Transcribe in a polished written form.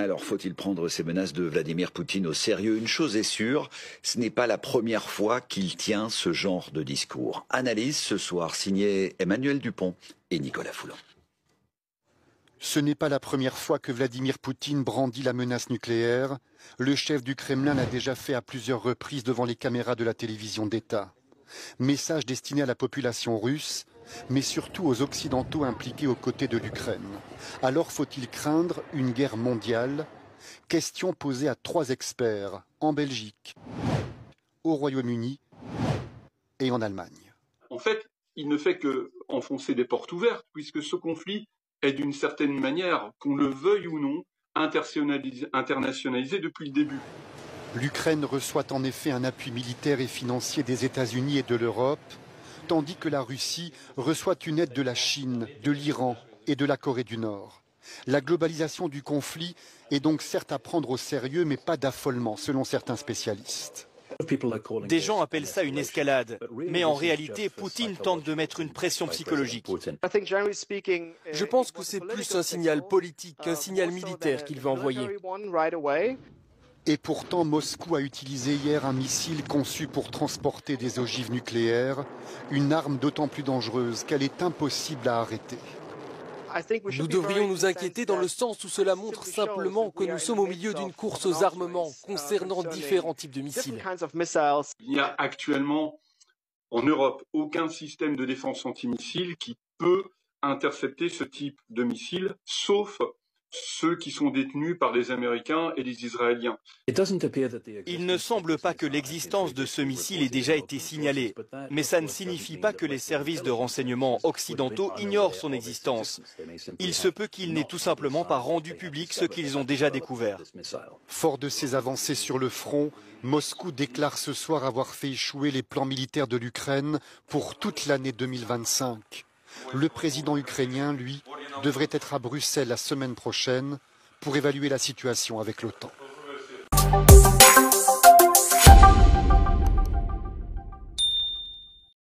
Alors, faut-il prendre ces menaces de Vladimir Poutine au sérieux? Une chose est sûre, ce n'est pas la première fois qu'il tient ce genre de discours. Analyse ce soir, signée Emmanuel Dupont et Nicolas Foulan. Ce n'est pas la première fois que Vladimir Poutine brandit la menace nucléaire. Le chef du Kremlin l'a déjà fait à plusieurs reprises devant les caméras de la télévision d'État. Message destiné à la population russe, mais surtout aux Occidentaux impliqués aux côtés de l'Ukraine. Alors faut-il craindre une guerre mondiale? Question posée à 3 experts en Belgique, au Royaume-Uni et en Allemagne. En fait, il ne fait qu'enfoncer des portes ouvertes, puisque ce conflit est d'une certaine manière, qu'on le veuille ou non, internationalisé depuis le début. L'Ukraine reçoit en effet un appui militaire et financier des États-Unis et de l'Europe, tandis que la Russie reçoit une aide de la Chine, de l'Iran et de la Corée du Nord. La globalisation du conflit est donc certes à prendre au sérieux, mais pas d'affolement, selon certains spécialistes. Des gens appellent ça une escalade, mais en réalité, Poutine tente de mettre une pression psychologique. Je pense que c'est plus un signal politique qu'un signal militaire qu'il veut envoyer. Et pourtant, Moscou a utilisé hier un missile conçu pour transporter des ogives nucléaires, une arme d'autant plus dangereuse qu'elle est impossible à arrêter. Nous devrions nous inquiéter dans le sens où cela montre simplement que nous sommes au milieu d'une course aux armements concernant différents types de missiles. Il n'y a actuellement en Europe aucun système de défense antimissile qui peut intercepter ce type de missiles, sauf ceux qui sont détenus par les Américains et les Israéliens. Il ne semble pas que l'existence de ce missile ait déjà été signalée, mais ça ne signifie pas que les services de renseignement occidentaux ignorent son existence. Il se peut qu'ils n'aient tout simplement pas rendu public ce qu'ils ont déjà découvert. Fort de ses avancées sur le front, Moscou déclare ce soir avoir fait échouer les plans militaires de l'Ukraine pour toute l'année 2025. Le président ukrainien, lui, devrait être à Bruxelles la semaine prochaine pour évaluer la situation avec l'OTAN.